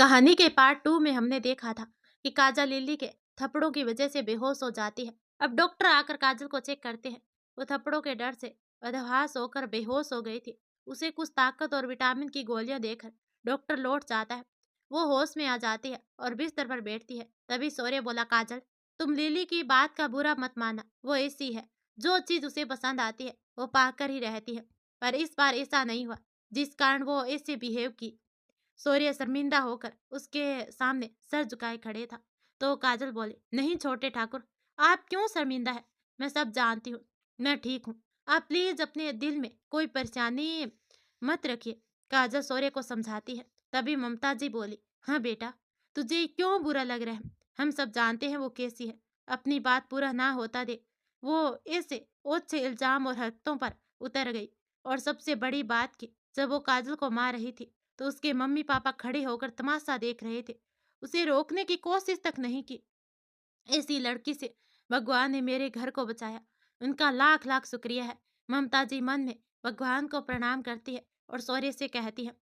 कहानी के पार्ट 2 में हमने देखा था कि काजल लिली के थप्पड़ों की वजह से बेहोश हो जाती है। अब डॉक्टर आकर काजल को चेक करते हैं। वो थप्पड़ों के डर से बदहवास होकर बेहोश हो गई थी। उसे कुछ ताकत और विटामिन की गोलियां देकर डॉक्टर लौट जाता है। वो होश में आ जाती है और बिस्तर पर बैठती है। तभी सौर्य बोला, काजल, तुम लिली की बात का बुरा मत माना। वो ऐसी है, जो चीज उसे पसंद आती है वो पाकर ही रहती है। पर इस बार ऐसा नहीं हुआ, जिस कारण वो ऐसे बिहेव की। सूर्य शर्मिंदा होकर उसके सामने सर झुकाए खड़े था। तो काजल बोली, नहीं छोटे ठाकुर, आप क्यों शर्मिंदा है? मैं सब जानती हूँ, मैं ठीक हूँ। आप प्लीज अपने दिल में कोई परेशानी मत रखिए। काजल सूर्य को समझाती है। तभी ममता जी बोली, हाँ बेटा, तुझे क्यों बुरा लग रहा है? हम सब जानते हैं वो कैसी है। अपनी बात पूरा ना होता दे वो ऐसे ओछे इल्जाम और हरकतों पर उतर गई। और सबसे बड़ी बात की, जब वो काजल को मार रही थी तो उसके मम्मी पापा खड़े होकर तमाशा देख रहे थे। उसे रोकने की कोशिश तक नहीं की। ऐसी लड़की से भगवान ने मेरे घर को बचाया, उनका लाख लाख शुक्रिया है। ममता जी मन में भगवान को प्रणाम करती है और शौर्य से कहती है।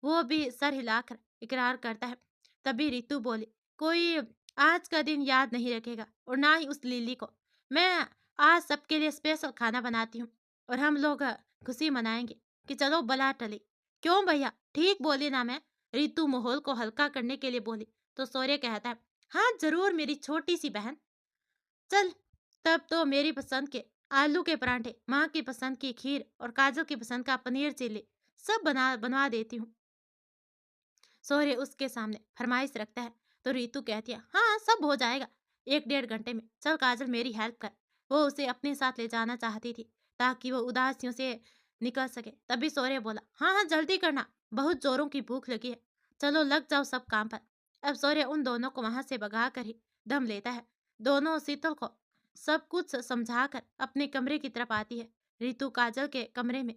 वो भी सर हिलाकर इकरार करता है। तभी रितु बोली, कोई आज का दिन याद नहीं रखेगा और ना ही उस लिली को। मैं आज सबके लिए स्पेशल खाना बनाती हूँ और हम लोग खुशी मनाएंगे कि चलो बला टली। क्यों भैया, ठीक बोली ना मैं? रितु माहौल को हल्का करने के लिए बोली। तो शौर्य कहता है, हाँ जरूर मेरी छोटी सी बहन। चल, तब तो मेरी पसंद के आलू के पराठे, माँ की पसंद की खीर और काजल की पसंद का पनीर चिल्ली सब बनवा देती हूँ। शौर्य उसके सामने फरमाइश रखता है। तो रितु कहती है, हाँ सब हो जाएगा 1 डेढ़ घंटे में। चल काजल, मेरी हेल्प कर। वो उसे अपने साथ ले जाना चाहती थी ताकि वो उदासियों से निकल सके। तभी शौर्य बोला, हाँ हाँ जल्दी करना, बहुत जोरों की भूख लगी है। चलो लग जाओ सब काम पर। अब शौर्य उन दोनों को वहां से भगा कर ही दम लेता है। दोनों शीतल को सब कुछ समझाकर अपने कमरे की तरफ आती है। रितु काजल के कमरे में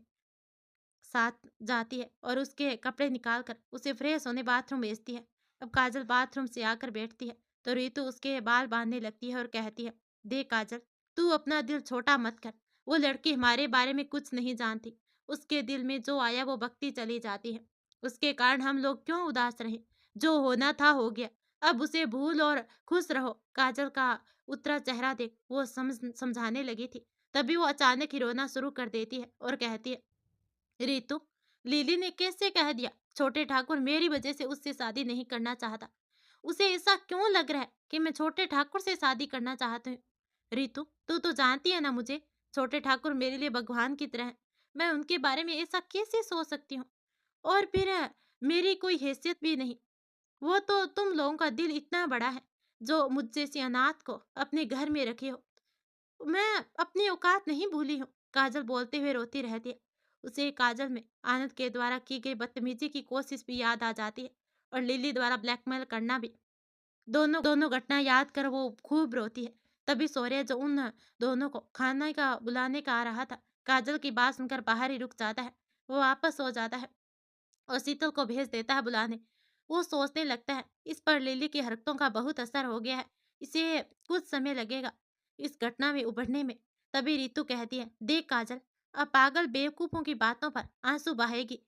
साथ जाती है और उसके कपड़े निकालकर उसे फ्रेश होने बाथरूम भेजती है। अब काजल बाथरूम से आकर बैठती है तो रितु उसके बाल बांधने लगती है और कहती है, देख काजल, तू अपना दिल छोटा मत कर। वो लड़की हमारे बारे में कुछ नहीं जानती। उसके दिल में जो आया वो बकती चली जाती है। उसके कारण हम लोग क्यों उदास रहे? जो होना था हो गया। अब उसे भूल और खुश रहो। काजल का उतरा चेहरा देख वो समझाने लगी थी। तभी वो अचानक ही रोना शुरू कर देती है और कहती है, रितु, लिली ने कैसे कह दिया? छोटे ठाकुर मेरी वजह से उससे शादी नहीं करना चाहता। उसे ऐसा क्यों लग रहा है कि मैं छोटे ठाकुर से शादी करना चाहती हूँ? रितु, तू तो जानती है ना मुझे, छोटे ठाकुर मेरे लिए भगवान की तरह है। मैं उनके बारे में ऐसा कैसे सोच सकती हूँ? और फिर मेरी कोई हैसियत भी नहीं। वो तो तुम लोगों का दिल इतना बड़ा है जो मुझ जैसी अनाथ को अपने घर में रखे हो। मैं अपनी औकात नहीं भूली हूँ। काजल बोलते हुए रोती रहती है। उसे काजल में आनंद के द्वारा की गई बदतमीजी की कोशिश भी याद आ जाती है और लिली द्वारा ब्लैकमेल करना भी। दोनों दोनों घटना याद कर वो खूब रोती है। तभी सौर्य जो उन दोनों को खाने का बुलाने का आ रहा था, काजल की बात सुनकर बाहर ही रुक जाता है। वो वापस हो जाता है और शीतल को भेज देता है बुलाने। वो सोचने लगता है, इस पर लिली की हरकतों का बहुत असर हो गया है। इसे कुछ समय लगेगा इस घटना में उभरने में। तभी रितु कहती है, देख काजल, अब पागल बेवकूफों की बातों पर आंसू बहाएगी।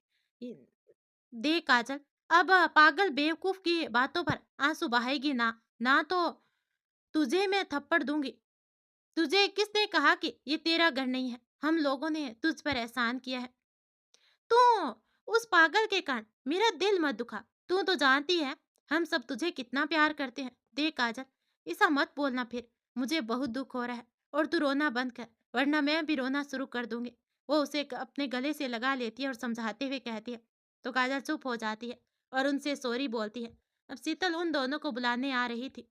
देख काजल, अब पागल बेवकूफ की बातों पर आंसू बहाएगी ना? ना तो तुझे मैं थप्पड़ दूंगी। तुझे किसने कहा कि ये तेरा घर नहीं है? हम लोगों ने तुझ पर एहसान किया है। तू उस पागल के कारण मेरा दिल मत दुखा। तू तो जानती है हम सब तुझे कितना प्यार करते हैं। देख काजल, ऐसा मत बोलना फिर। मुझे बहुत दुख हो रहा है और तू रोना बंद कर, वरना मैं भी रोना शुरू कर दूंगी। वो उसे अपने गले से लगा लेती है और समझाते हुए कहती है। तो काजल चुप हो जाती है और उनसे सॉरी बोलती है। अब शीतल उन दोनों को बुलाने आ रही थी।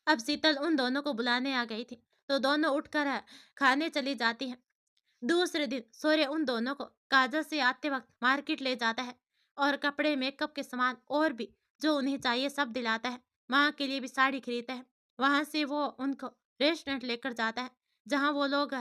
अब शीतल उन दोनों को बुलाने आ गई थी तो दोनों उठकर खाने चली जाती है। दूसरे दिन सूर्य उन दोनों को काजल से आते वक्त मार्केट ले जाता है और कपड़े, मेकअप के सामान और भी जो उन्हें चाहिए सब दिलाता है। माँ के लिए भी साड़ी खरीदता है। वहां से वो उनको रेस्टोरेंट लेकर जाता है जहाँ वो लोग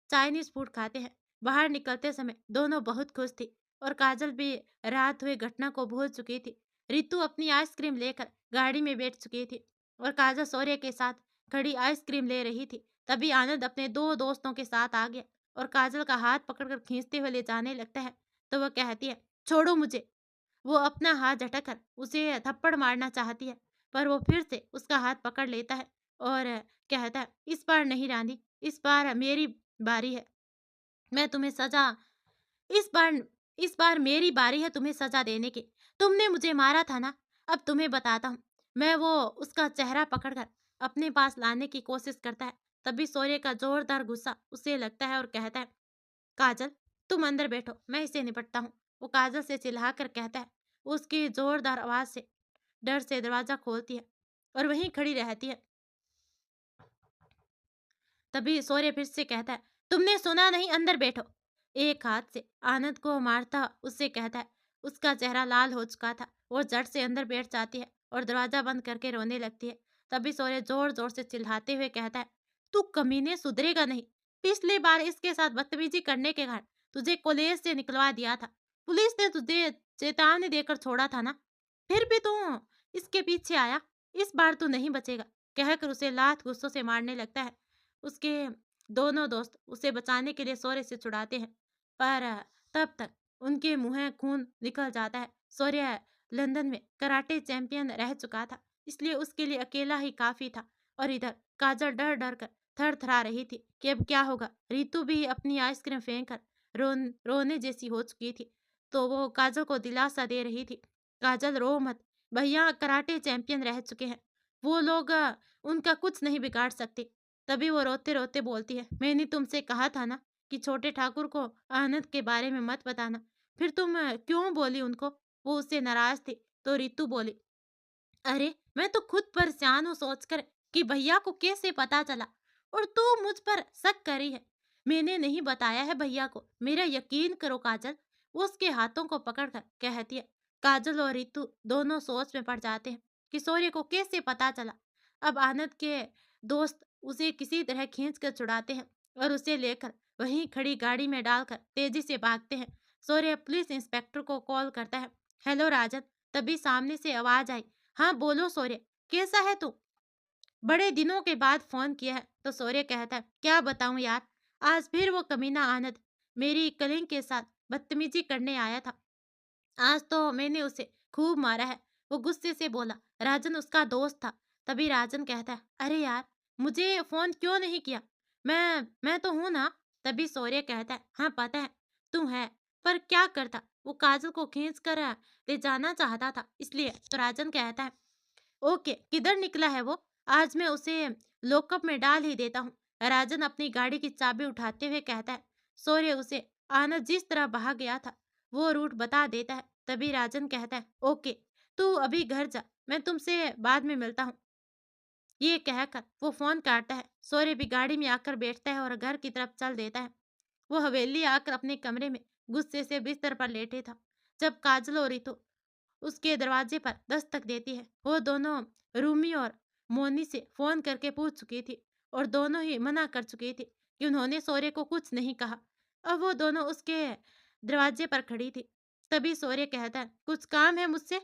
चाइनीज फूड खाते हैं। बाहर निकलते समय दोनों बहुत खुश थी और काजल भी रात हुए घटना को भूल चुकी थी। रितु अपनी आइसक्रीम लेकर गाड़ी में बैठ चुकी थी और काजल सूर्य के साथ खड़ी आइसक्रीम ले रही थी। तभी आनंद अपने दो दोस्तों के साथ आ गया और काजल का हाथ पकड़कर खींचते हुए ले जाने लगता है। तो वह कहती है, छोड़ो मुझे, वो अपना हाथ झटक कर उसे थप्पड़ मारना चाहती है, पर वो फिर से उसका हाथ पकड़ लेता है और कहता है, "इस बार नहीं रानी, इस बार मेरी बारी है। मैं तुम्हें सज़ा इस बार इस बार मेरी बारी है तुम्हें सज़ा देने की। तुमने मुझे मारा था ना, अब तुम्हें बताता हूँ।" मैं वो उसका चेहरा पकड़कर अपने पास लाने की कोशिश करता है। तभी सूर्य का ज़ोरदार गुस्सा उसे लगता है और कहता है, "काजल, तुम अंदर बैठो, मैं इससे निपटता हूँ।" वो काजल से चिल्लाकर कहता है। उसकी ज़ोरदार आवाज़ से डर से दरवाज़ा खोलती है और वहीं खड़ी रहती है। तभी सौर्य फिर से कहता है, "तुमने सुना नहीं, अंदर बैठो।" एक हाथ से आनंद को मारता उससे कहता है। उसका चेहरा लाल हो चुका था। वो झट से अंदर बैठ जाती है और दरवाजा बंद करके रोने लगती है। तभी सौर्य जोर जोर से चिल्लाते हुए कहता है, "तू कमीने सुधरेगा नहीं। पिछली बार इसके साथ बदतमीजी करने के कारण तुझे कॉलेज से निकलवा दिया था। पुलिस ने तुझे चेतावनी देकर छोड़ा था ना, फिर भी तू इसके पीछे आया। इस बार तू नहीं बचेगा।" कहकर उसे लात गुस्सों से मारने लगता है। उसके दोनों दोस्त उसे बचाने के लिए शौर्य से छुड़ाते हैं, पर तब तक उनके मुँह खून निकल जाता है। शौर्य लंदन में कराटे चैंपियन रह चुका था, इसलिए उसके लिए अकेला ही काफ़ी था। और इधर काजल डर-डर कर थर-थरा रही थी कि अब क्या होगा। रितु भी अपनी आइसक्रीम फेंक कर रोने जैसी हो चुकी थी, तो वो काजल को दिलासा दे रही थी, "काजल, रो मत, भैया कराटे चैंपियन रह चुके हैं। वो लोग उनका कुछ नहीं बिगाड़ सकते।" तभी वो रोते-रोते बोलती है, "मैंने तुमसे कहा था ना कि छोटे ठाकुर को आनंद के बारे में मत बताना। फिर तुम क्यों बोली उनको?" वो उससे नाराज़ थी, तो रितु बोली, "अरे! मैं तो खुद परेशान हूँ सोचकर कि भैया को कैसे पता चला और तू मुझ पर शक कर रही है। मैंने नहीं बताया है भैया को, मेरा यकीन करो काजल।" वो उसके हाथों को पकड़कर कहती है। काजल और रितु दोनों सोच में पड़ जाते हैं कि शौर्य को कैसे पता चला। अब आनंद के दोस्त उसे किसी तरह खींच कर छुड़ाते हैं और उसे लेकर वहीं खड़ी गाड़ी में डालकर तेजी से भागते हैं। शौर्य पुलिस इंस्पेक्टर को कॉल करता है, "हेलो राजन।" तभी सामने से आवाज आई, "हाँ बोलो शौर्य, कैसा है तू? बड़े दिनों के बाद फोन किया है।" तो शौर्य कहता है, "क्या बताऊं यार, आज फिर वो कमीना आनंद मेरी कलीग के साथ बदतमीजी करने आया था। आज तो मैंने उसे खूब मारा है।" वो गुस्से से बोला, "राजन उसका दोस्त था।" तभी राजन कहता है, "अरे यार, मुझे फोन क्यों नहीं किया? मैं तो हूं ना।" तभी शौर्य कहता है, "हाँ पता है तू है, पर क्या करता, वो काजल को खींच कर ले जाना चाहता था इसलिए।" तो राजन कहता है, "ओके, किधर निकला है वो? आज मैं उसे लॉकअप में डाल ही देता हूँ।" राजन अपनी गाड़ी की चाबी उठाते हुए कहता है। शौर्य उसे आनंद जिस तरह भाग गया था वो रूट बता देता है। तभी राजन कहता है, "ओके, तू अभी घर जा, मैं तुमसे बाद में मिलता हूँ।" ये कहकर वो फोन काटता है। शौर्य भी गाड़ी में आकर बैठता है और घर की तरफ चल देता है। वो हवेली आकर अपने कमरे में गुस्से से बिस्तर पर लेटे था, जब काजल और रितु उसके दरवाजे पर दस्तक देती है। वो दोनों रूमी और मोनी से फोन करके पूछ चुकी थी और दोनों ही मना कर चुकी थी कि उन्होंने शौर्य को कुछ नहीं कहा। अब वो दोनों उसके दरवाजे पर खड़ी थी। तभी शौर्य कहता है, "कुछ काम है मुझसे?"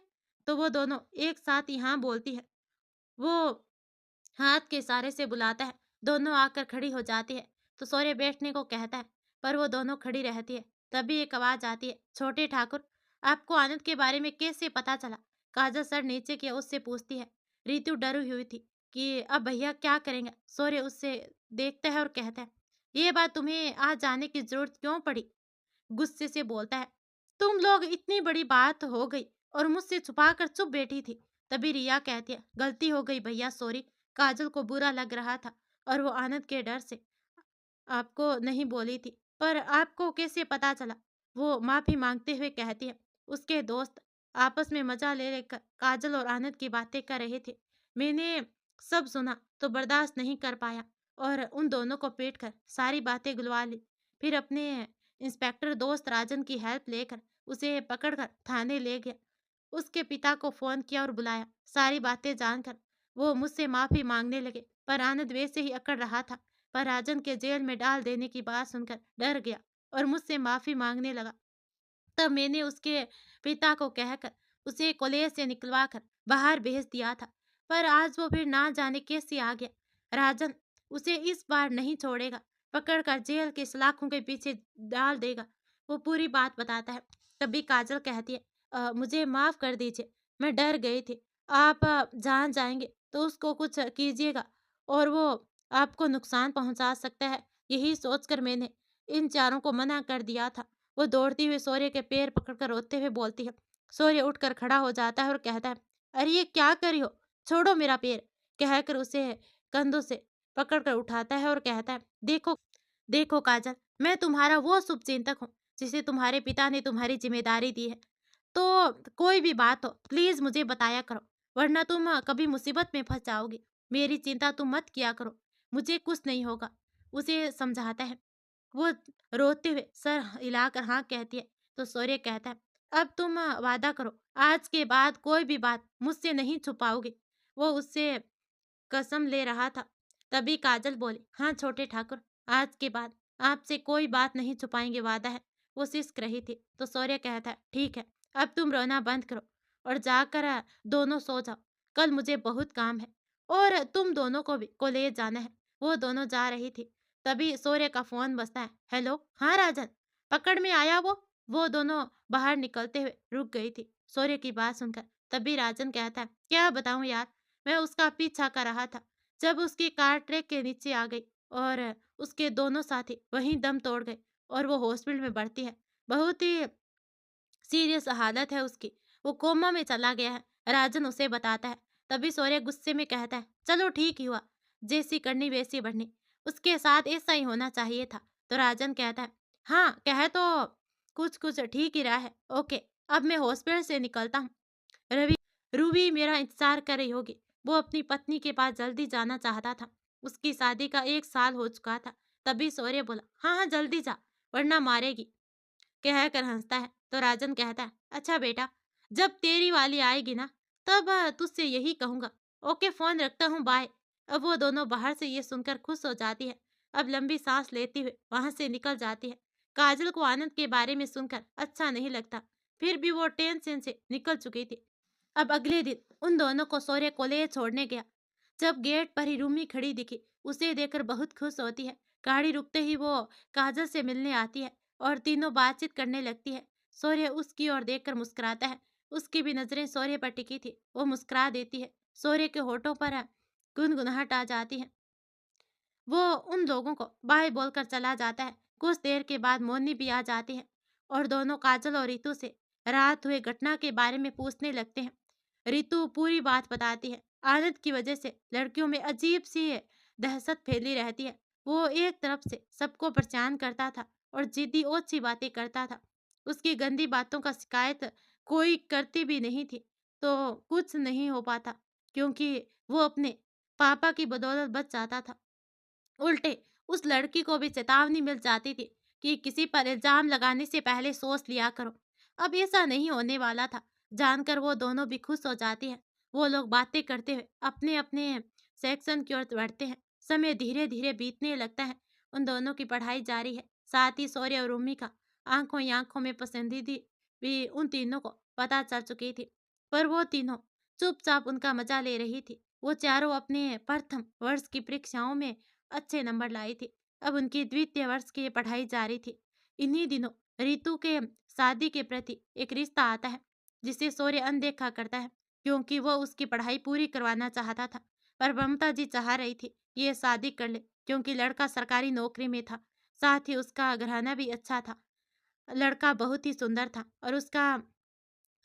तो वो दोनों एक साथ ही हाँ बोलती है। वो हाथ के इशारे से बुलाता है। दोनों आकर खड़ी हो जाती है, तो शौर्य बैठने को कहता है, पर वो दोनों खड़ी रहती है। तभी एक आवाज आती है, "छोटे ठाकुर, आपको आनंद के बारे में कैसे पता चला?" काजल सर नीचे की ओर उससे पूछती है। रितु डरी हुई थी कि अब भैया क्या करेंगे। शौर्य उससे देखता है और कहता है, "ये बात तुम्हें आज जाने की जरूरत क्यों पड़ी?" गुस्से से बोलता है, "तुम लोग इतनी बड़ी बात हो गई और मुझसे छुपा कर चुप बैठी थी।" तभी रिया कहती है, "गलती हो गई भैया, सॉरी।" काजल को बुरा लग रहा था और वो आनंद के डर से आपको नहीं बोली थी, पर आपको कैसे पता चला? वो माफी मांगते हुए कहती है। उसके दोस्त आपस में मजा ले लेकर काजल और आनंद की बातें कर रहे थे। मैंने सब सुना तो बर्दाश्त नहीं कर पाया और उन दोनों को पीट कर सारी बातें गुलवा ली। फिर अपने इंस्पेक्टर दोस्त राजन की हेल्प लेकर उसे पकड़कर थाने ले गया। उसके पिता को फोन किया और बुलाया। सारी बातें जानकर वो मुझसे माफी मांगने लगे, पर आनंद वैसे ही अकड़ रहा था। पर राजन के जेल में डाल देने की बात सुनकर डर गया और मुझसे माफी मांगने लगा। तब मैंने उसके पिता को कहकर उसे कॉलेज से निकलवा कर बाहर भेज दिया था, पर आज वो फिर ना जाने कैसे आ गया। राजन उसे इस बार नहीं छोड़ेगा, पकड़कर जेल के सलाखों के पीछे डाल देगा। वो पूरी बात बताता है। तभी काजल कहती है, मुझे माफ़ कर दीजिए, मैं डर गई थी। आप जहाँ जाएँगे तो उसको कुछ कीजिएगा और वो आपको नुकसान पहुँचा सकता है, यही सोचकर मैंने इन चारों को मना कर दिया था। वो दौड़ती हुई शौर्य के पैर पकड़कर रोते हुए बोलती है। शौर्य उठकर खड़ा हो जाता है और कहता है, "अरे ये क्या कर रही हो? छोड़ो मेरा पैर।" कहकर उसे कंधों से पकड़कर उठाता है और कहता है, "देखो, देखो काजल, मैं तुम्हारा वो शुभचिंतक हूँ, जिसे तुम्हारे पिता ने तुम्हारी ज़िम्मेदारी दी है। तो कोई भी बात हो, प्लीज़ मुझे बताया करो, वरना तुम कभी मुसीबत में फँस जाओगी। मेरी चिंता तुम मत किया करो, मुझे कुछ नहीं होगा।" उसे समझाता है। वो रोते हुए सर हिलाकर हाँ कहती है, तो शौर्य कहता है, "अब तुम वादा करो, आज के बाद कोई भी बात मुझसे नहीं छुपाओगे।" वो उससे कसम ले रहा था। तभी काजल बोली, "हाँ छोटे ठाकुर, आज के बाद आपसे कोई बात नहीं छुपाएंगे, वादा है।" वो सिसक रही थी, तो शौर्य कहता है, "ठीक है, अब तुम रोना बंद करो और जाकर दोनों सो जाओ। कल मुझे बहुत काम है और तुम दोनों को भी कॉलेज जाना है।" वो दोनों जा रही थी। तभी शौर्य का फोन बजता है। "हेलो, हाँ राजन, पकड़ में आया वो?" वो दोनों बाहर निकलते हुए रुक गई थी शौर्य की बात सुनकर। तभी राजन कहता है, "क्या बताऊं यार, मैं उसका पीछा कर रहा था। जब उसकी कार ट्रक के नीचे आ गई और उसके दोनों साथी वहीं दम तोड़ गए और वो हॉस्पिटल में भर्ती है। बहुत ही सीरियस हालत है उसकी। वो कोमा में चला गया है।" राजन उसे बताता है। तभी शौर्य गुस्से में कहता है, "चलो ठीक ही हुआ। जैसी करनी वैसी बढ़नी। उसके साथ ऐसा ही होना चाहिए था।" तो राजन कहता है, "हाँ, कह तो कुछ-कुछ ठीक ही रहा है। ओके, अब मैं हॉस्पिटल से निकलता हूँ। रवि रूबी मेरा इंतज़ार कर रही होगी। वो अपनी पत्नी के पास जल्दी जाना चाहता था। उसकी शादी का 1 साल हो चुका था।" तभी शौर्य बोला, "हाँ, हाँ, जल्दी जा, वरना मारेगी।" कहकर हँसता है। तो राजन कहता है, "अच्छा बेटा, जब तेरी वाली आएगी ना, तब तुझसे यही कहूँगा। ओके, फ़ोन रखता हूँ, बाय।" अब वो दोनों बाहर से ये सुनकर खुश हो जाती है। अब लंबी सांस लेते हुए वहाँ से निकल जाती है। काजल को आनंद के बारे में सुनकर अच्छा नहीं लगता, फिर भी वो टेंशन से निकल चुकी थी। अब अगले दिन उन दोनों को शौर्य कॉलेज छोड़ने गया। जब गेट पर ही रूमी खड़ी दिखी, उसे देखकर बहुत खुश होती है। गाड़ी रुकते ही वो काजल से मिलने आती है और तीनों बातचीत करने लगती है। शौर्य उसकी ओर देखकर मुस्कुराता है। उसकी भी नजरें शौर्य पर टिकी थी। वो मुस्कुरा देती है। शौर्य के होठों पर गुनगुनाहट आ जाती है। वो उन लोगों को बाय बोलकर चला जाता है। कुछ देर के बाद मोनी भी आ जाती है और दोनों काजल और रितु से रात हुए घटना के बारे में पूछने लगते हैं। रितु पूरी बात बताती है। आनंद की वजह से लड़कियों में अजीब सी दहशत फैली रहती है। वो एक तरफ से सबको परेशान करता था और जिद्दी ओछी बातें करता था। उसकी गंदी बातों का शिकायत कोई करती भी नहीं थी, तो कुछ नहीं हो पाता, क्योंकि वो अपने पापा की बदौलत बच जाता था। उल्टे उस लड़की को भी चेतावनी मिल जाती थी कि किसी पर इल्जाम लगाने से पहले सोच लिया करो। अब ऐसा नहीं होने वाला था। जानकर वो दोनों भी खुश हो जाती है। वो लोग बातें करते हुए अपने अपने सेक्शन की ओर बढ़ते हैं। समय धीरे धीरे बीतने लगता है। उन दोनों की पढ़ाई जारी है। साथ ही शौर्य और उम्मी का आंखों ही आंखों में पसंदीदी भी उन तीनों को पता चल चुकी थी। पर वो तीनों चुपचाप उनका मजा ले रही थी। वो चारों अपने प्रथम वर्ष की परीक्षाओं में अच्छे नंबर लाई थी। अब उनकी द्वितीय वर्ष की पढ़ाई जारी थी। इन्हीं दिनों रितु के शादी के प्रति एक रिश्ता आता है, जिसे शौर्य अनदेखा करता है, क्योंकि वो उसकी पढ़ाई पूरी करवाना चाहता था। पर ममता जी चाह रही थी कि ये शादी कर ले, क्योंकि लड़का सरकारी नौकरी में था। साथ ही उसका घराना भी अच्छा था। लड़का बहुत ही सुंदर था और उसका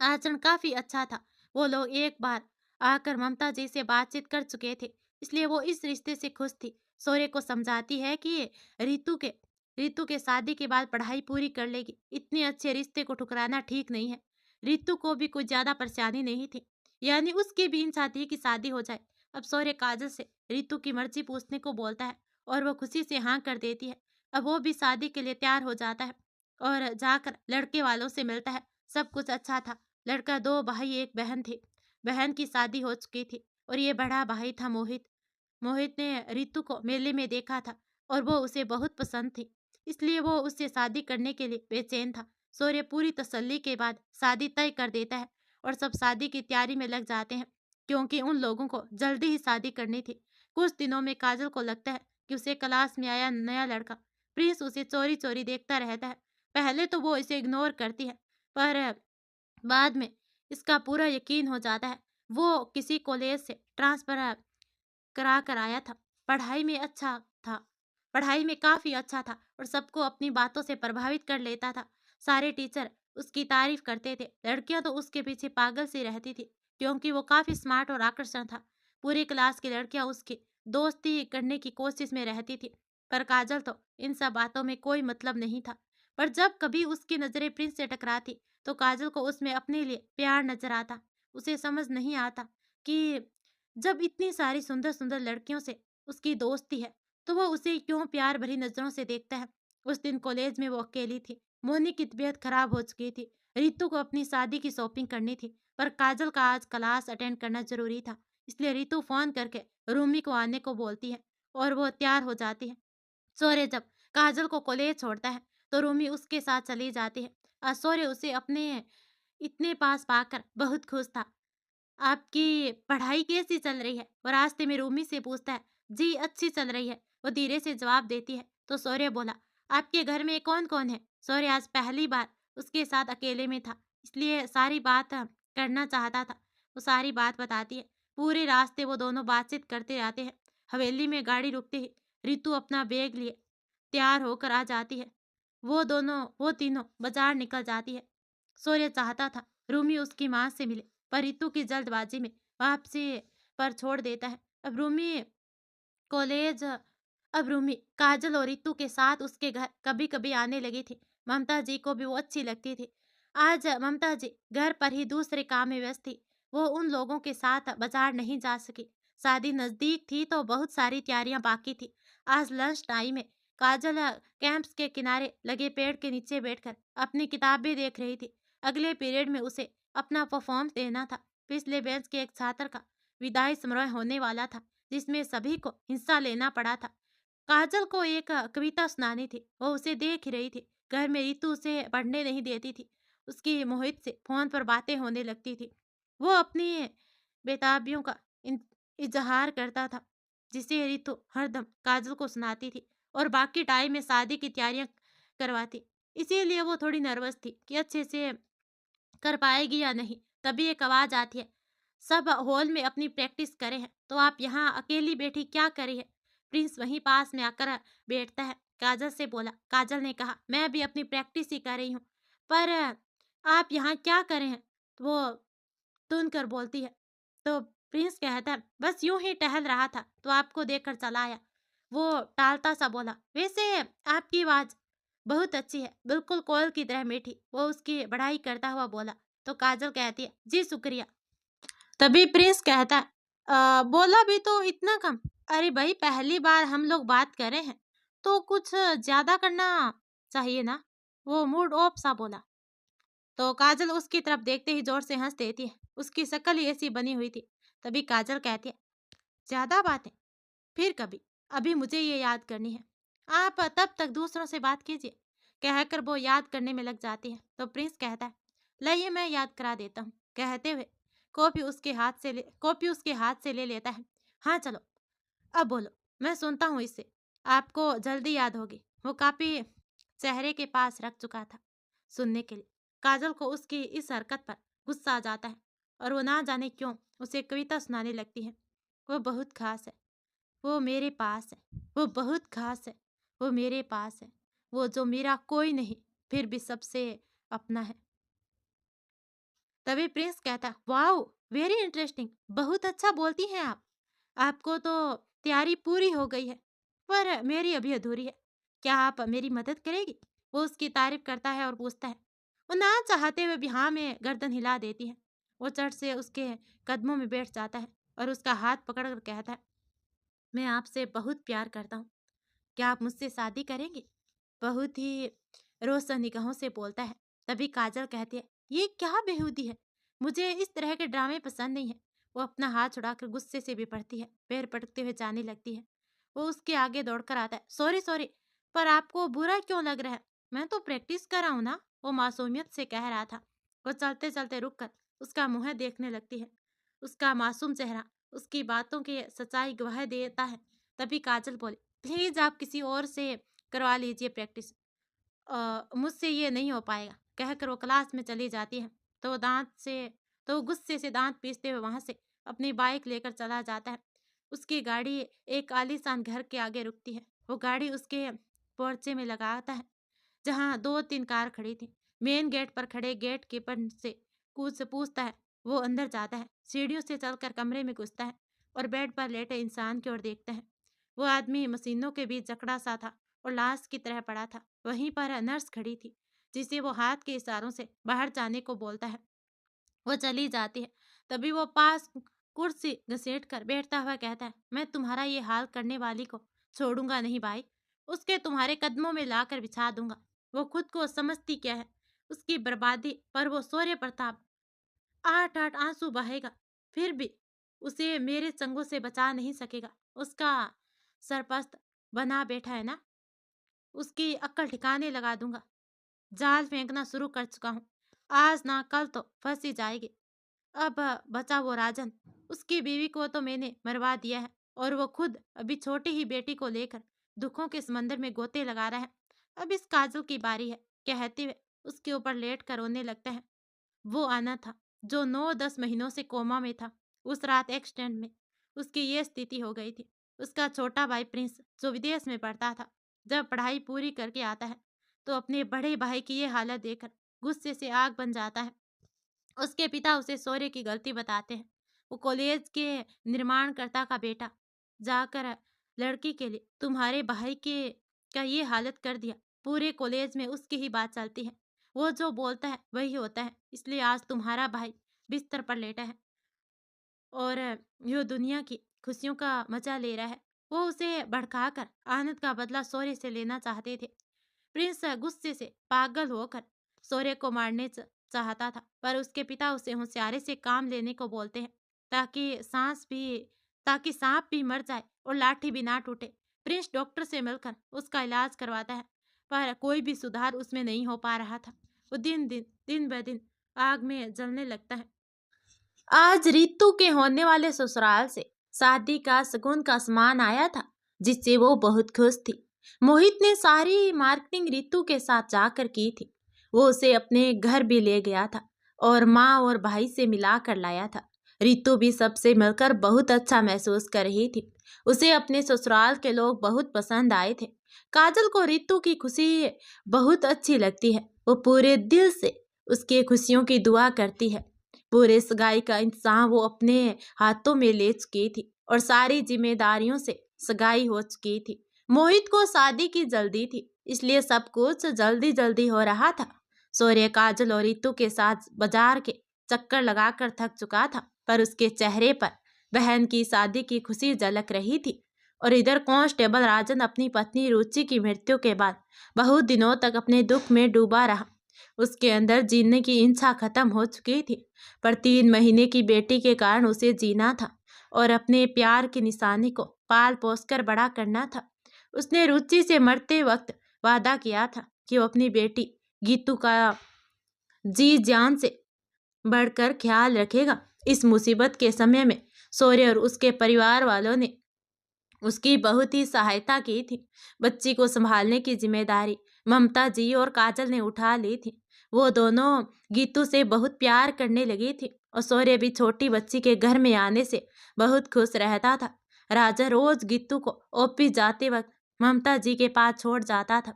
आचरण काफ़ी अच्छा था। वो लोग एक बार आकर ममता जी से बातचीत कर चुके थे, इसलिए वो इस रिश्ते से खुश थी। शौर्य को समझाती है कि रितु के रितु के शादी के बाद पढ़ाई पूरी कर लेगी। इतने अच्छे रिश्ते को ठुकराना ठीक नहीं है। रितु को भी कुछ ज़्यादा परेशानी नहीं थी, यानी उसकी भी इन साथी की शादी हो जाए। अब शौर्य काजल से रितु की मर्जी पूछने को बोलता है और वो खुशी से हाँ कर देती है। अब वो भी शादी के लिए तैयार हो जाता है और जाकर लड़के वालों से मिलता है। सब कुछ अच्छा था। लड़का 2 भाई 1 बहन थे। बहन की शादी हो चुकी थी और ये बड़ा भाई था मोहित। मोहित ने रितु को मेले में देखा था और वो उसे बहुत पसंद थी, इसलिए वो उससे शादी करने के लिए बेचैन था। शौर्य पूरी तसल्ली के बाद शादी तय कर देता है और सब शादी की तैयारी में लग जाते हैं, क्योंकि उन लोगों को जल्दी ही शादी करनी थी। कुछ दिनों में काजल को लगता है कि उसे क्लास में आया नया लड़का प्रिंस उसे चोरी-चोरी देखता रहता है। पहले तो वो इसे इग्नोर करती है, पर बाद में इसका पूरा यकीन हो जाता है। वो किसी कॉलेज से ट्रांसफ़र करा कर आया था। पढ़ाई में अच्छा था, पढ़ाई में काफ़ी अच्छा था और सबको अपनी बातों से प्रभावित कर लेता था। सारे टीचर उसकी तारीफ़ करते थे। लड़कियाँ तो उसके पीछे पागल सी रहती थी क्योंकि वो काफ़ी स्मार्ट और आकर्षण था। पूरी क्लास की लड़कियाँ उसकी दोस्ती करने की कोशिश में रहती थी, पर काजल तो इन सब बातों में कोई मतलब नहीं था। पर जब कभी उसकी नज़रें प्रिंस से टकराती, तो काजल को उसमें अपने लिए प्यार नज़र आता। उसे समझ नहीं आता कि जब इतनी सारी सुंदर-सुंदर लड़कियों से उसकी दोस्ती है, तो वो उसे क्यों प्यार भरी नज़रों से देखता है। उस दिन कॉलेज में वो अकेली थी। मोनी की तबीयत खराब हो चुकी थी। रितु को अपनी शादी की शॉपिंग करनी थी, पर काजल का आज क्लास अटेंड करना ज़रूरी था। इसलिए रितु फ़ोन करके रूमी को आने को बोलती है और वो तैयार हो जाती है। शौर्य जब काजल को कॉलेज छोड़ता है, तो रूमी उसके साथ चली जाती है। शौर्य उसे अपने इतने पास पाकर बहुत खुश था। आपकी पढ़ाई कैसी चल रही है? वो रास्ते में रूमी से पूछता है। जी, अच्छी चल रही है। वो धीरे से जवाब देती है। तो शौर्य बोला, आपके घर में कौन-कौन है? शौर्य आज पहली बार उसके साथ अकेले में था, इसलिए सारी बात करना चाहता था। वो सारी बात बताती है। पूरे रास्ते वो दोनों बातचीत करते रहते हैं। हवेली में गाड़ी रुकते ही रितु अपना बैग लिए तैयार होकर आ जाती है। वो तीनों बाजार निकल जाती है। शौर्य चाहता था रूमी उसकी माँ से मिले, पर रितु की जल्दबाजी में वापसी पर छोड़ देता है। कॉलेज अब रूमी काजल और रितु के साथ उसके घर कभी-कभी आने लगी थी। ममता जी को भी वो अच्छी लगती थी। आज ममता जी घर पर ही दूसरे काम में व्यस्त थी। वो उन लोगों के साथ बाजार नहीं जा सकी। शादी नजदीक थी तो बहुत सारी तैयारियां बाकी थी। आज लंच टाइम में काजल कैंप्स के किनारे लगे पेड़ के नीचे बैठकर अपनी किताबें देख रही थी। अगले पीरियड में उसे अपना परफॉर्मेंस देना था। पिछले बेंच के एक छात्र का विदाई समारोह होने वाला था, जिसमें सभी को हिस्सा लेना पड़ा था। काजल को एक कविता सुनानी थी, वो उसे देख ही रही थी। घर में रितु उसे पढ़ने नहीं देती थी। उसकी मोहित से फ़ोन पर बातें होने लगती थी। वो अपनी बेताबियों का इज़हार करता था, जिसे रितु हरदम काजल को सुनाती थी और बाकी टाइम में शादी की तैयारियां करवाती। इसीलिए वो थोड़ी नर्वस थी कि अच्छे से कर पाएगी या नहीं। तभी एक आवाज़ आती है, सब हॉल में अपनी प्रैक्टिस करे हैं, तो आप यहाँ अकेली बैठी क्या करे है? प्रिंस वहीं पास में आकर बैठता है। काजल से बोला। काजल ने कहा, मैं भी अपनी प्रैक्टिस ही कर रही हूँ, पर आप यहाँ क्या करे हैं? तो वो तुन कर बोलती है। तो प्रिंस कहता है, बस यूं ही टहल रहा था, तो आपको देखकर चला आया। वो टालता सा बोला, वैसे आपकी आवाज़ बहुत अच्छी है, बिल्कुल कोयल की तरह मीठी। वो उसकी बड़ाई करता हुआ बोला। तो काजल कहती है, जी शुक्रिया। तभी प्रिंस कहता है, बोला भी तो इतना कम। अरे भाई, पहली बार हम लोग बात कर रहे हैं, तो कुछ ज्यादा करना चाहिए ना। वो मूड ऑफ सा बोला। तो काजल उसकी तरफ देखते ही जोर से हंस देती है। उसकी शक्ल ही ऐसी बनी हुई थी। तभी काजल कहती है, ज्यादा बातें फिर कभी, अभी मुझे ये याद करनी है। आप तब तक दूसरों से बात कीजिए। कहकर वो याद करने में लग जाती है। तो प्रिंस कहता है, लाइए मैं याद करा देता हूँ। कहते हुए कॉपी उसके हाथ से ले लेता है। हाँ चलो, अब बोलो, मैं सुनता हूँ इससे। आपको जल्दी याद होगी। वो कॉपी चेहरे के पास रख चुका था सुनने के लिए। काजल को उसकी इस हरकत पर गुस्सा आ जाता है और वो ना जाने क्यों उसे कविता सुनाने लगती है। वो बहुत खास है, वो मेरे पास है, वो बहुत खास है, वो मेरे पास है, वो जो मेरा कोई नहीं, फिर भी सबसे अपना है। तभी प्रिंस कहता, वाओ, वेरी इंटरेस्टिंग, बहुत अच्छा बोलती हैं आप। आपको तो तैयारी पूरी हो गई है, पर मेरी अभी अधूरी है। क्या आप मेरी मदद करेगी? वो उसकी तारीफ करता है और पूछता है। वो ना चाहते हुए भी हाँ में गर्दन हिला देती है। वो चट से उसके कदमों में बैठ जाता है और उसका हाथ पकड़कर कहता है, मैं आपसे बहुत प्यार करता हूँ। क्या आप मुझसे शादी करेंगे? बहुत ही रोशन निगाहों से बोलता है। तभी काजल कहती है, ये क्या बेहूदी है, मुझे इस तरह के ड्रामे पसंद नहीं है। वो अपना हाथ छुड़ाकर गुस्से से बिपड़ती है, पैर पटकते हुए जाने लगती है। वो उसके आगे दौड़कर आता है। सॉरी सॉरी, पर आपको बुरा क्यों लग रहा है? मैं तो प्रैक्टिस कर रहा हूँ ना, वो मासूमियत से कह रहा था। वो चलते चलते रुक कर उसका मुंह देखने लगती है। उसका मासूम चेहरा उसकी बातों की सच्चाई गवाह देता है। तभी काजल बोले, प्लीज आप किसी और से करवा लीजिए प्रैक्टिस, मुझसे ये नहीं हो पाएगा। कहकर वो क्लास में चली जाती है। तो वो गुस्से से दांत पीसते हुए वहां से अपनी बाइक लेकर चला जाता है। उसकी गाड़ी एक आलीशान घर के आगे रुकती है। वो गाड़ी उसके पोर्चे में लगाता है जहाँ 2-3 कार खड़ी थी। मेन गेट पर खड़े गेट कीपर से कुछ पूछता है। वो अंदर जाता है, सीढ़ियों से चलकर कमरे में घुसता है और बेड पर लेटे इंसान की ओर देखता है। वो आदमी मशीनों के बीच जकड़ा सा था और लाश की तरह पड़ा था। वहीं पर नर्स खड़ी थी, जिसे वो हाथ के इशारों से बाहर जाने को बोलता है। वो चली जाती है। तभी वो पास कुर्सी घसीट कर बैठता हुआ कहता है, मैं तुम्हारा ये हाल करने वाली को छोड़ूंगा नहीं भाई, उसके तुम्हारे कदमों में लाकर बिछा दूंगा। वो खुद को समझती क्या है, उसकी बर्बादी पर वो सूर्य प्रताप आठ आठ आंसू बहेगा, फिर भी उसे मेरे चंगों से बचा नहीं सकेगा। उसका सरपस्त बना बैठा है ना, उसकी अक्ल ठिकाने लगा दूंगा। जाल फेंकना शुरू कर चुका हूँ, आज ना कल तो फंस ही जाएगी। अब बचा वो राजन, उसकी बीवी को तो मैंने मरवा दिया है और वो खुद अभी छोटी ही बेटी को लेकर दुखों के समंदर में गोते लगा रहा है। अब इस काजल की बारी है, कहते हुए उसके ऊपर लेट कर रोने लगता है। वो आना था जो 9-10 महीनों से कोमा में था। उस रात एक्सीडेंट में उसकी ये स्थिति हो गई थी। उसका छोटा भाई प्रिंस जो विदेश में पढ़ता था, जब पढ़ाई पूरी करके आता है तो अपने बड़े भाई की ये हालत देखकर गुस्से से आग बन जाता है। उसके पिता उसे शौर्य की गलती बताते हैं। वो कॉलेज के निर्माणकर्ता का बेटा जाकर लड़की के लिए तुम्हारे भाई के का ये हालत कर दिया। पूरे कॉलेज में उसकी ही बात चलती है। वो जो बोलता है वही होता है। इसलिए आज तुम्हारा भाई बिस्तर पर लेटा है और यो दुनिया की खुशियों का मजा ले रहा है। वो उसे भड़काकर आनंद का बदला शौर्य से लेना चाहते थे। प्रिंस गुस्से से पागल होकर शौर्य को मारने चाहता था, पर उसके पिता उसे होशियारी से काम लेने को बोलते हैं ताकि ताकि सांप भी मर जाए और लाठी भी ना टूटे। प्रिंस डॉक्टर से मिलकर उसका इलाज करवाता है, पर कोई भी सुधार उसमें नहीं हो पा रहा था। वो दिन ब दिन आग में जलने लगता है। आज रितु के होने वाले ससुराल से शादी का शगुन का सामान आया था, जिससे वो बहुत खुश थी। मोहित ने सारी मार्केटिंग रितु के साथ जाकर की थी। वो उसे अपने घर भी ले गया था और माँ और भाई से मिला कर लाया था। रितु भी सबसे मिलकर बहुत अच्छा महसूस कर रही थी। उसे अपने ससुराल के लोग बहुत पसंद आए थे। काजल को रितु की खुशी बहुत अच्छी लगती है। वो पूरे दिल से उसके खुशियों की दुआ करती है। पूरे सगाई का इंतजाम वो अपने हाथों में ले चुकी थी और सारी जिम्मेदारियों से सगाई हो चुकी थी। मोहित को शादी की जल्दी थी, इसलिए सब कुछ जल्दी जल्दी हो रहा था। सूर्य काजल और रितु के साथ बाजार के चक्कर लगाकर थक चुका था, पर उसके चेहरे पर बहन की शादी की खुशी झलक रही थी। और इधर कांस्टेबल राजन अपनी पत्नी रुचि की मृत्यु के बाद बहुत दिनों तक अपने दुख में डूबा रहा। उसके अंदर जीने की इच्छा खत्म हो चुकी थी, पर 3 महीने की बेटी के कारण उसे जीना था और अपने प्यार की निशानी को पाल पोस कर बड़ा करना था। उसने रुचि से मरते वक्त वादा किया था कि वो अपनी बेटी गीतू का जी जान से बढ़कर ख्याल रखेगा। इस मुसीबत के समय में शौर्य और उसके परिवार वालों ने उसकी बहुत ही सहायता की थी। बच्ची को संभालने की जिम्मेदारी ममता जी और काजल ने उठा ली थी। वो दोनों गीतू से बहुत प्यार करने लगी थी और शौर्य भी छोटी बच्ची के घर में आने से बहुत खुश रहता था। राजा रोज गीतू को ऑफिस जाते वक्त ममता जी के पास छोड़ जाता था,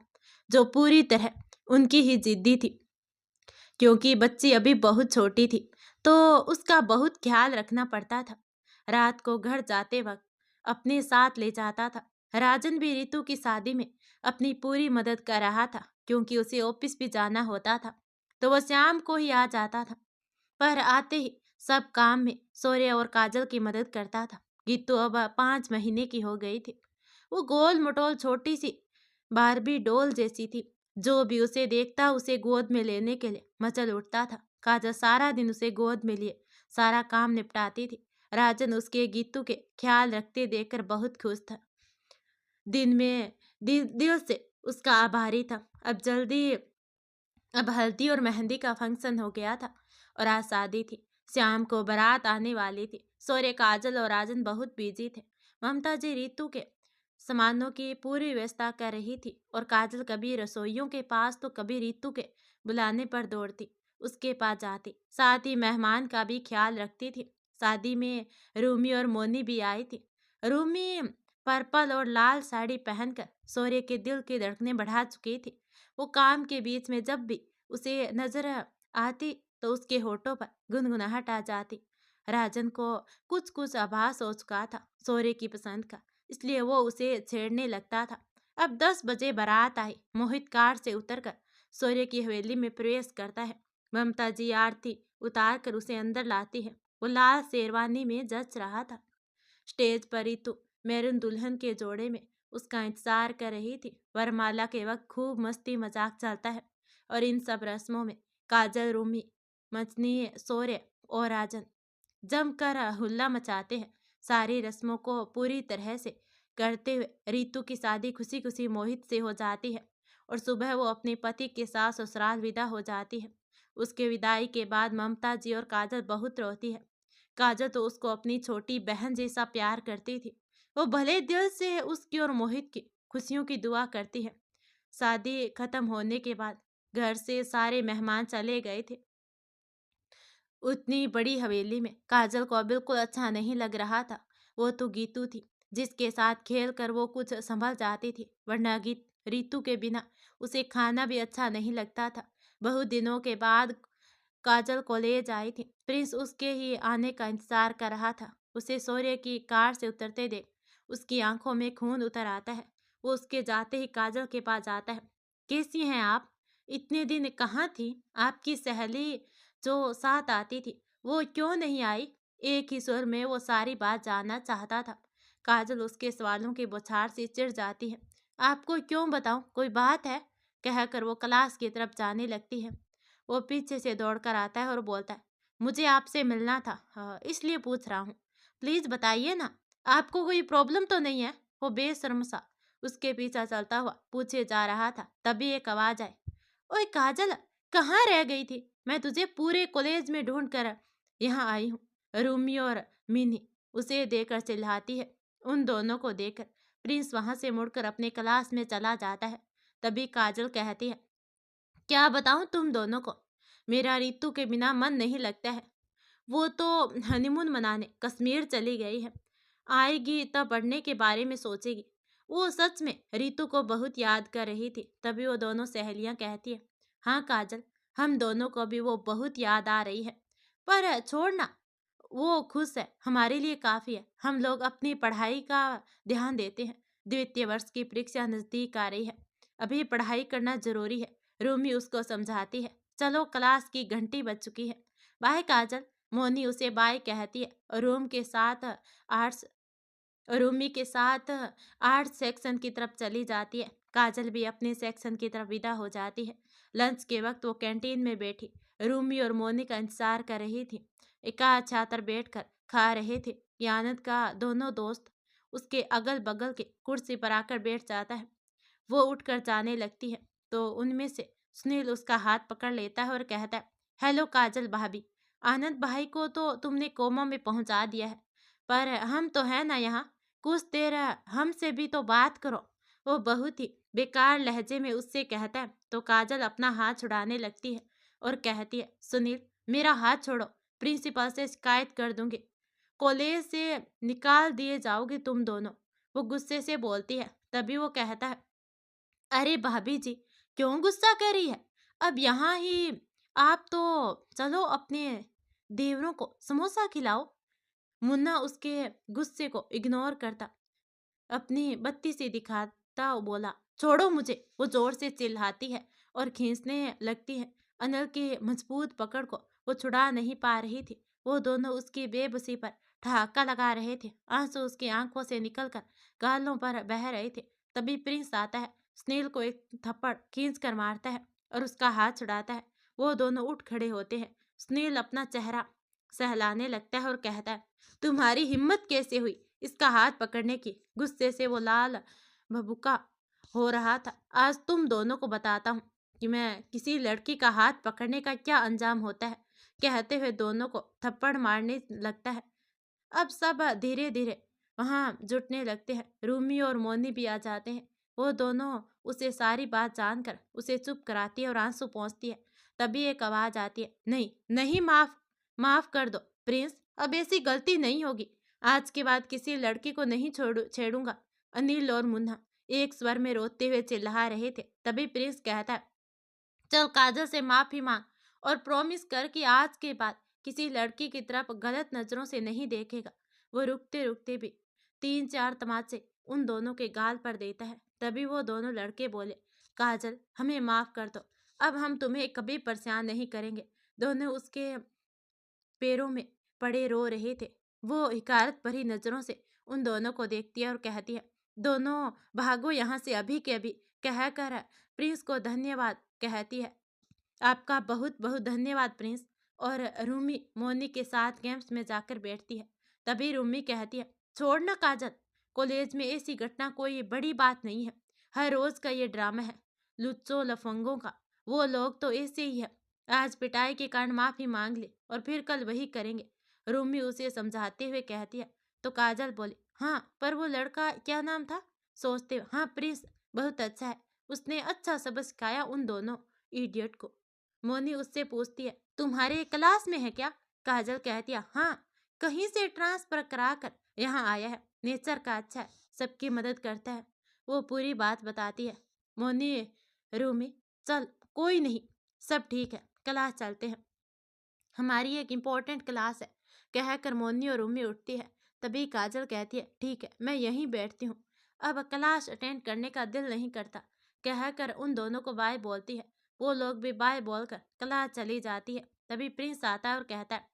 जो पूरी तरह उनकी ही जिद्दी थी। क्योंकि बच्ची अभी बहुत छोटी थी तो उसका बहुत ख्याल रखना पड़ता था। रात को घर जाते वक्त अपने साथ ले जाता था। राजन भी रितु की शादी में अपनी पूरी मदद कर रहा था, क्योंकि उसे ऑफिस भी जाना होता था तो वह शाम को ही आ जाता था। पर आते ही सब काम में शौर्य और काजल की मदद करता था। गीतू अब 5 महीने की हो गई थी। वो गोल मटोल छोटी सी बारबी डोल जैसी थी। जो भी उसे देखता उसे गोद में लेने के लिए मचल उठता था। काजल सारा दिन उसे गोद में लिए सारा काम निपटाती थी। राजन उसके गीतू के ख्याल रखते देखकर बहुत खुश था। दिल से उसका आभारी था। अब हल्दी और मेहंदी का फंक्शन हो गया था और आज शादी थी। शाम को बारात आने वाली थी। सौर्य काजल और राजन बहुत बिजी थे। ममता जी रीतू के सामानों की पूरी व्यवस्था कर रही थी और काजल कभी रसोइयों के पास तो कभी रीतू के बुलाने पर दौड़ती। उसके पास जाती, साथ ही मेहमान का भी ख्याल रखती थी। शादी में रूमी और मोनी भी आई थी। रूमी पर्पल और लाल साड़ी पहनकर सौर्य के दिल की धड़कनें बढ़ा चुकी थी। वो काम के बीच में जब भी उसे नजर आती तो उसके होठों पर गुनगुनाहट आ जाती। राजन को कुछ कुछ आभास हो चुका था सौर्य की पसंद का, इसलिए वो उसे छेड़ने लगता था। अब 10 बजे बारात आई। मोहित कार से उतरकर सौर्य की हवेली में प्रवेश करता है। ममता जी आरती उतार कर उसे अंदर लाती है। वो लाल शेरवानी में जच रहा था। स्टेज पर रितु मैरून दुल्हन के जोड़े में उसका इंतजार कर रही थी। वरमाला के वक्त खूब मस्ती मजाक चलता है और इन सब रस्मों में काजल, रूमी, मछली, सौर्य और राजन जमकर हुल्ला मचाते हैं। सारी रस्मों को पूरी तरह से करते हुए रितु की शादी खुशी खुशी मोहित से हो जाती है और सुबह वो अपने पति के साथ ससुराल विदा हो जाती है। उसके विदाई के बाद ममता जी और काजल बहुत रोती है। काजल तो उसको अपनी छोटी बहन जैसा प्यार करती थी। वो भले दिल से उसकी और मोहित की खुशियों की दुआ करती है। शादी खत्म होने के बाद घर से सारे मेहमान चले गए थे। उतनी बड़ी हवेली में काजल को बिल्कुल अच्छा नहीं लग रहा था। वो तो गीतू थी जिसके साथ खेल कर वो कुछ संभल जाती थी, वरना गीत रीतू के बिना उसे खाना भी अच्छा नहीं लगता था। बहुत दिनों के बाद काजल कॉलेज आई थी। प्रिंस उसके ही आने का इंतजार कर रहा था। उसे सौर्य की कार से उतरते देख उसकी आंखों में खून उतर आता है। वो उसके जाते ही काजल के पास जाता है। कैसी हैं आप? इतने दिन कहाँ थी? आपकी सहेली जो साथ आती थी वो क्यों नहीं आई? एक ही सुर में वो सारी बात जानना चाहता था। काजल उसके सवालों की बौछार से चिढ़ जाती है। आपको क्यों बताऊं? कोई बात है? कहकर वो क्लास की तरफ जाने लगती है। वो पीछे से दौड़कर आता है और बोलता है, मुझे आपसे मिलना था, हाँ, इसलिए पूछ रहा हूँ। प्लीज बताइए ना, आपको कोई प्रॉब्लम तो नहीं है? वो बेशर्म सा उसके पीछे चलता हुआ पूछे जा रहा था। तभी एक आवाज आई, ओए काजल, कहाँ रह गई थी? मैं तुझे पूरे कॉलेज में ढूंढ कर यहाँ आई हूँ। रूमी और मिनी उसे देखकर चिल्लाती है। उन दोनों को देखकर प्रिंस वहां से मुड़कर अपने क्लास में चला जाता है। तभी काजल कहती है, क्या बताऊं तुम दोनों को, मेरा रितु के बिना मन नहीं लगता है। वो तो हनीमून मनाने कश्मीर चली गई है। आएगी तब बढ़ने के बारे में सोचेगी। वो सच में रितु को बहुत याद कर रही थी। तभी वो दोनों सहेलियां कहती है, हाँ काजल, हम दोनों को भी वो बहुत याद आ रही है। पर छोड़ना, वो खुश है, हमारे लिए काफी है। हम लोग अपनी पढ़ाई का ध्यान देते हैं। द्वितीय वर्ष की परीक्षा नजदीक आ रही है, अभी पढ़ाई करना जरूरी है। रूमी उसको समझाती है। चलो, क्लास की घंटी बज चुकी है, बाय काजल। मोनी उसे बाय कहती है और आर्ट्स रूमी के साथ आर्ट सेक्शन की तरफ चली जाती है। काजल भी अपने सेक्शन की तरफ विदा हो जाती है। लंच के वक्त वो कैंटीन में बैठी रूमी और मोनी का इंतजार कर रही थी। एकाध छात्र बैठकर खा रहे थे कि आनंद का दोनों दोस्त उसके अगल बगल के कुर्सी पर आकर बैठ जाता है। वो उठकर जाने लगती है तो उनमें से सुनील उसका हाथ पकड़ लेता है और कहता है, हेलो काजल भाभी, आनंद भाई को तो तुमने कोमा में पहुंचा दिया है, पर हम तो है ना यहाँ, कुछ देर हमसे भी तो बात करो। वो बहुत ही बेकार लहजे में उससे कहता है तो काजल अपना हाथ छुड़ाने लगती है और कहती है, सुनील, मेरा हाथ छोड़ो, प्रिंसिपल से शिकायत कर दूंगी, कॉलेज से निकाल दिए जाओगे तुम दोनों। वो गुस्से से बोलती है। तभी वो कहता है, अरे भाभी जी, क्यों गुस्सा कर रही है? अब यहाँ ही आप तो चलो अपने देवरों को समोसा खिलाओ। मुन्ना उसके गुस्से को इग्नोर करता अपनी बत्ती से दिखाता बोला, छोड़ो मुझे। वो जोर से चिल्लाती है और खींचने लगती है। अनिल की मजबूत पकड़ को वो छुड़ा नहीं पा रही थी। वो दोनों उसकी बेबसी पर ठहाका लगा रहे थे। आंसू उसकी आंखों से निकलकर गालों पर बह रहे थे। तभी प्रिंस आता है, स्नेल को एक थप्पड़ खींच कर मारता है और उसका हाथ छुड़ाता है। वो दोनों उठ खड़े होते हैं। स्नेल अपना चेहरा सहलाने लगता है और कहता है, तुम्हारी हिम्मत कैसे हुई इसका हाथ पकड़ने की? गुस्से से वो लाल भभूका हो रहा था। आज तुम दोनों को बताता हूँ कि मैं किसी लड़की का हाथ पकड़ने का क्या अंजाम होता है। कहते हुए दोनों को थप्पड़ मारने लगता है। अब सब धीरे धीरे वहां जुटने लगते हैं। रूमी और मोनी भी आ जाते हैं। वो दोनों उसे सारी बात जानकर उसे चुप कराती है और आंसू पोंछती है। तभी एक आवाज आती है, नहीं नहीं, माफ माफ कर दो प्रिंस, अब ऐसी गलती नहीं होगी। आज के बाद किसी लड़की को नहीं छेड़ूंगा। अनिल और मुन्ना एक स्वर में रोते हुए चिल्ला रहे थे। तभी प्रिंस कहता है, चल काजल से माफी मांग और प्रॉमिस कर कि आज के बाद किसी लड़की की तरफ गलत नजरों से नहीं देखेगा। वो रुकते रुकते भी 3-4 तमाचे उन दोनों के गाल पर देता है। तभी वो दोनों लड़के बोले, काजल हमें माफ कर दो, अब हम तुम्हें कभी परेशान नहीं करेंगे। दोनों उसके पैरों में पड़े रो रहे थे। वो हिकारत भरी नजरों से उन दोनों को देखती है और कहती है, दोनों भागो यहाँ से अभी के अभी। कहकर प्रिंस को धन्यवाद कहती है। आपका बहुत बहुत धन्यवाद प्रिंस। और रूमी मोनी के साथ गेम्स में जाकर बैठती है। तभी रूमी कहती है, छोड़ ना काजल, कॉलेज में ऐसी घटना कोई बड़ी बात नहीं है। हर रोज का ये ड्रामा है लुच्चों लफंगों का। वो लोग तो ऐसे ही है। आज पिटाई के कारण माफी मांग ले और फिर कल वही करेंगे। रूमी उसे समझाते हुए कहती है। तो काजल बोली, हाँ पर वो लड़का क्या नाम था? सोचते हुए, हाँ प्रिंस, बहुत अच्छा है, उसने अच्छा सबक सिखाया उन दोनों इडियट को। मोनी उससे पूछती है, तुम्हारे क्लास में है क्या? काजल कहती है, हाँ, कहीं से ट्रांसफर करा कर यहाँ आया है, नेचर का अच्छा है, सबकी मदद करता है। वो पूरी बात बताती है। मोनी, रूमी, चल कोई नहीं, सब ठीक है, क्लास चलते हैं, हमारी एक इम्पोर्टेंट क्लास है। कहकर मोनी और रूमी उठती है। तभी काजल कहती है, ठीक है मैं यहीं बैठती हूँ, अब क्लास अटेंड करने का दिल नहीं करता। कहकर उन दोनों को बाय बोलती है। वो लोग भी बाय बोलकर क्लास चली जाती है। तभी प्रिंस आता है और कहता है,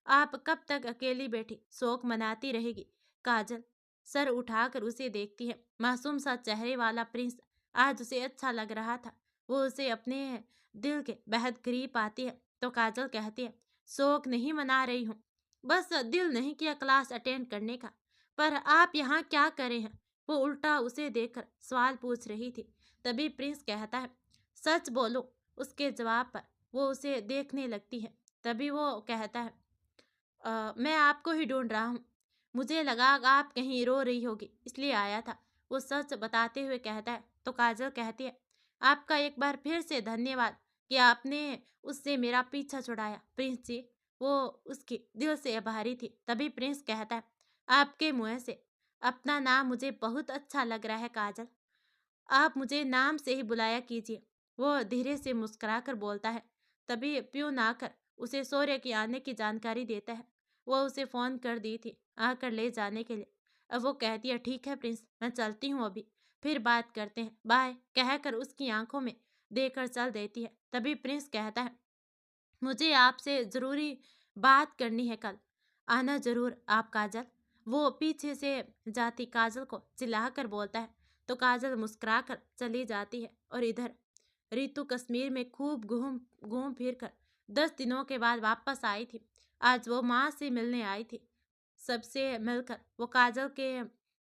आप कब तक अकेली बैठी शौक मनाती रहेगी? काजल सर उठाकर उसे देखती है। मासूम सा चेहरे वाला प्रिंस आज उसे अच्छा लग रहा था। वो उसे अपने दिल के बेहद करीब आती है तो काजल कहती है, शौक नहीं मना रही हूँ, बस दिल नहीं किया क्लास अटेंड करने का। पर आप यहाँ क्या करे हैं? वो उल्टा उसे देखकर सवाल पूछ रही थी। तभी प्रिंस कहता है, सच बोलो। उसके जवाब पर वो उसे देखने लगती है। तभी वो कहता है, मैं आपको ही ढूंढ रहा हूँ, मुझे लगा आप कहीं रो रही होगी इसलिए आया था। वो सच बताते हुए कहता है। तो काजल कहती है, आपका एक बार फिर से धन्यवाद कि आपने उससे मेरा पीछा छुड़ाया प्रिंस जी। वो उसकी दिल से आभारी थी। तभी प्रिंस कहता है, आपके मुंह से अपना नाम मुझे बहुत अच्छा लग रहा है काजल, आप मुझे नाम से ही बुलाया कीजिए। वो धीरे से मुस्कुराकर बोलता है। तभी प्यून आकर उसे सूर्य की आने की जानकारी देता है। वो उसे फोन कर दी थी आकर ले जाने के लिए। अब वो कहती है, ठीक है प्रिंस, मैं चलती हूँ अभी, फिर बात करते हैं, बाय। कहकर उसकी आंखों में देकर चल देती है। तभी प्रिंस कहता है, मुझे आपसे जरूरी बात करनी है, कल आना जरूर आप काजल। वो पीछे से जाती काजल को चिल्लाकर बोलता है। तो काजल मुस्कुराकर चली जाती है। और इधर रितु कश्मीर में खूब घूम घूम फिर कर 10 दिनों के बाद वापस आई थी। आज वो माँ से मिलने आई थी। सबसे मिलकर वो काजल के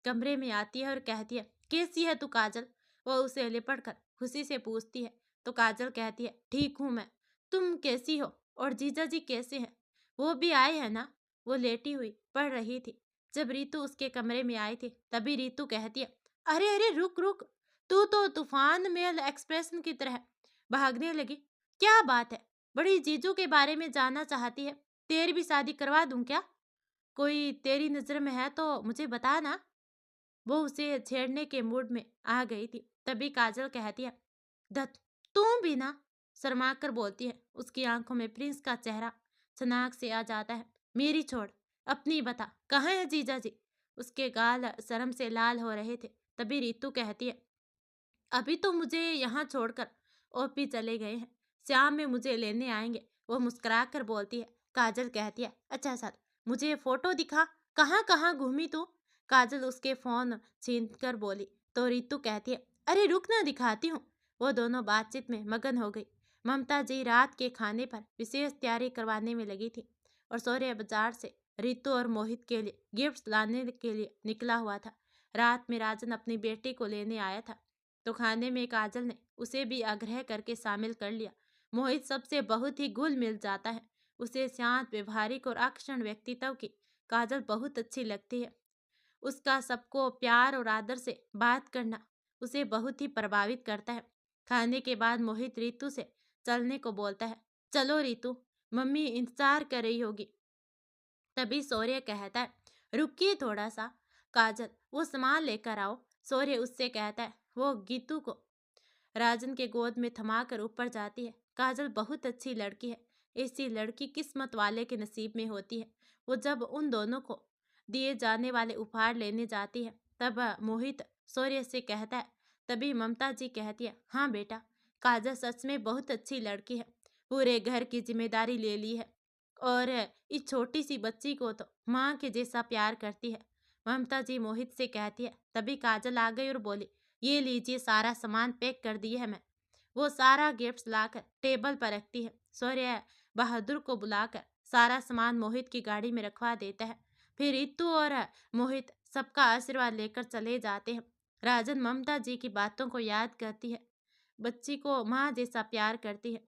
कमरे में आती है और कहती है, कैसी है तू काजल? वो उसे लिपट कर खुशी से पूछती है। तो काजल कहती है, ठीक हूँ मैं, तुम कैसी हो और जीजा जी कैसे हैं? वो भी आए हैं ना? वो लेटी हुई पढ़ रही थी जब रीतु उसके कमरे में आई थी। तभी रीतु कहती है, अरे अरे रुक रुक, तू तो तूफान मेल एक्सप्रेशन की तरह भागने लगी। क्या बात है, बड़ी जीजू के बारे में जानना चाहती है? तेरी भी शादी करवा दूं क्या? कोई तेरी नजर में है तो मुझे बता ना। वो उसे छेड़ने के मूड में आ गई थी। तभी काजल कहती है, दत्त तुम भी ना, शर्मा कर बोलती है। उसकी आंखों में प्रिंस का चेहरा चनाक से आ जाता है। मेरी छोड़, अपनी बता, कहाँ है जीजा जी? उसके गाल शर्म से लाल हो रहे थे। तभी रीतू कहती है, अभी तो मुझे यहाँ छोड़कर ओपी चले गए हैं, शाम में मुझे लेने आएंगे। वो मुस्कुरा कर बोलती है। काजल कहती है, अच्छा सर, मुझे फोटो दिखा, कहाँ कहाँ घूमी तू? काजल उसके फोन छीन कर बोली। तो रितु कहती है, अरे रुक ना, दिखाती हूँ। वो दोनों बातचीत में मगन हो गई। ममता जी रात के खाने पर विशेष तैयारी करवाने में लगी थी और सौर्य बाजार से रितु और मोहित के लिए गिफ्ट्स लाने के लिए निकला हुआ था। रात में राजन अपनी बेटी को लेने आया था तो खाने में काजल ने उसे भी आग्रह करके शामिल कर लिया। मोहित सबसे बहुत ही घुल मिल जाता है। उसे शांत, व्यवहारिक और आकर्षण व्यक्तित्व की काजल बहुत अच्छी लगती है। उसका सबको प्यार और आदर से बात करना उसे बहुत ही प्रभावित करता है। खाने के बाद मोहित रितु से चलने को बोलता है। चलो रितु, मम्मी इंतजार कर रही होगी। तभी शौर्य कहता है, रुकिए थोड़ा सा काजल, वो सामान लेकर आओ। शौर्य उससे कहता है। वो गीतू को राजन के गोद में थमाकर ऊपर जाती है। काजल बहुत अच्छी लड़की है। ऐसी लड़की किस्मत वाले के नसीब में होती है। वो जब उन दोनों को दिए जाने वाले उपहार लेने जाती है, तब मोहित शौर्य से कहता है। तभी ममता जी कहती है, हाँ बेटा, काजल सच में बहुत अच्छी लड़की है। पूरे घर की जिम्मेदारी ले ली है और इस छोटी सी बच्ची को तो माँ के जैसा प्यार करती है। ममता जी मोहित से कहती है। तभी काजल आ गई और बोली, ये लीजिए, सारा सामान पैक कर दिए है मैं। वो सारा गिफ्ट्स लाकर टेबल पर रखती है। सूर्य बहादुर को बुलाकर सारा सामान मोहित की गाड़ी में रखवा देता है। फिर रितु और मोहित सबका आशीर्वाद लेकर चले जाते हैं। राजन ममता जी की बातों को याद करती है। बच्ची को माँ जैसा प्यार करती है।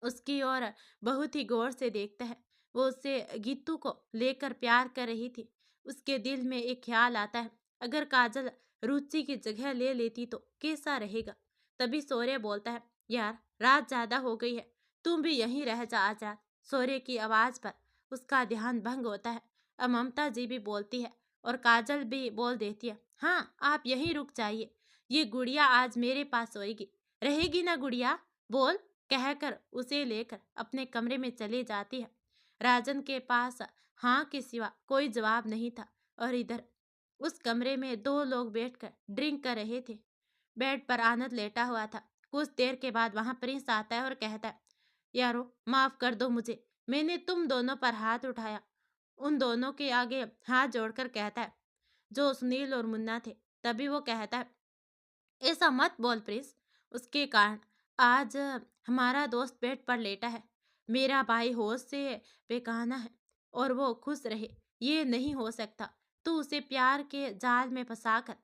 उसकी ओर बहुत ही गौर से देखता है। वो उससे गीतू को लेकर प्यार कर रही थी। उसके दिल में एक ख्याल आता है, अगर काजल रुचि की जगह ले लेती तो कैसा रहेगा। तभी शौर्य बोलता है, यार रात ज्यादा हो गई है, तुम भी यहीं रह जा आजाद। शौर्य की आवाज पर उसका ध्यान भंग होता है। अब ममता जी भी बोलती है और काजल भी बोल देती है, हाँ आप यहीं रुक जाइए, ये गुड़िया आज मेरे पास सोएगी। रहेगी ना गुड़िया, बोल, कहकर उसे लेकर अपने कमरे में चली जाती है। राजन के पास हाँ के सिवा कोई जवाब नहीं था और इधर उस कमरे में दो लोग बैठकर ड्रिंक कर रहे थे। बेड पर आनंद लेटा हुआ था। कुछ देर के बाद वहां प्रिंस आता है और कहता है, यारो माफ कर दो मुझे, मैंने तुम दोनों पर हाथ उठाया। उन दोनों के आगे हाथ जोड़कर कहता है, जो सुनील और मुन्ना थे। तभी वो कहता है, ऐसा मत बोल प्रिंस, उसके कारण आज हमारा दोस्त बेड पर लेटा है। मेरा भाई होश से बेगाना है और वो खुश रहे, ये नहीं हो सकता। तू उसे प्यार के जाल में फंसाकर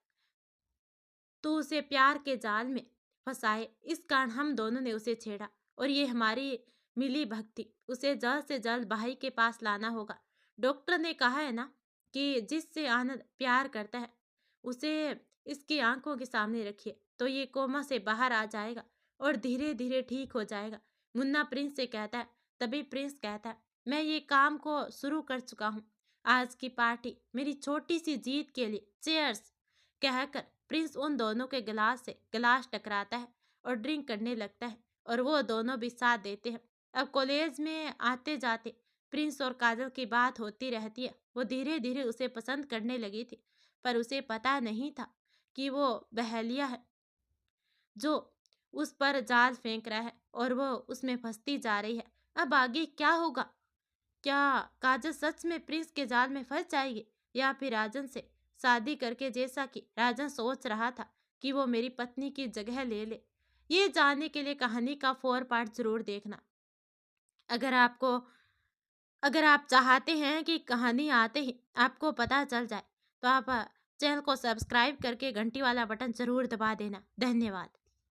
तू उसे प्यार के जाल में फंसाए, इस कारण हम दोनों ने उसे छेड़ा और ये हमारी मिली भक्ति। उसे जल्द से जल्द भाई के पास लाना होगा। डॉक्टर ने कहा है ना कि जिससे आनंद प्यार करता है उसे इसकी आंखों के सामने रखिए तो ये कोमा से बाहर आ जाएगा और धीरे धीरे ठीक हो जाएगा। मुन्ना प्रिंस से कहता है। तभी प्रिंस कहता है, मैं ये काम को शुरू कर चुका हूँ। आज की पार्टी मेरी छोटी सी जीत के लिए चेयर्स, कहकर प्रिंस उन दोनों के गिलास से गिलास टकराता है और ड्रिंक करने लगता है और वो दोनों भी साथ देते हैं। अब कॉलेज में आते जाते प्रिंस और काजल की बात होती रहती है। वो धीरे धीरे उसे पसंद करने लगी थी, पर उसे पता नहीं था कि वो बहेलिया है जो उस पर जाल फेंक रहा है और वो उसमें फंसती जा रही है। अब आगे क्या होगा? क्या काजल सच में प्रिंस के जाल में फंस जाएगी या फिर राजन से शादी करके, जैसा कि राजन सोच रहा था कि वो मेरी पत्नी की जगह ले ले? ये जानने के लिए कहानी का 4 पार्ट जरूर देखना। अगर आपको अगर आप चाहते हैं कि कहानी आते ही आपको पता चल जाए तो आप चैनल को सब्सक्राइब करके घंटी वाला बटन जरूर दबा देना। धन्यवाद।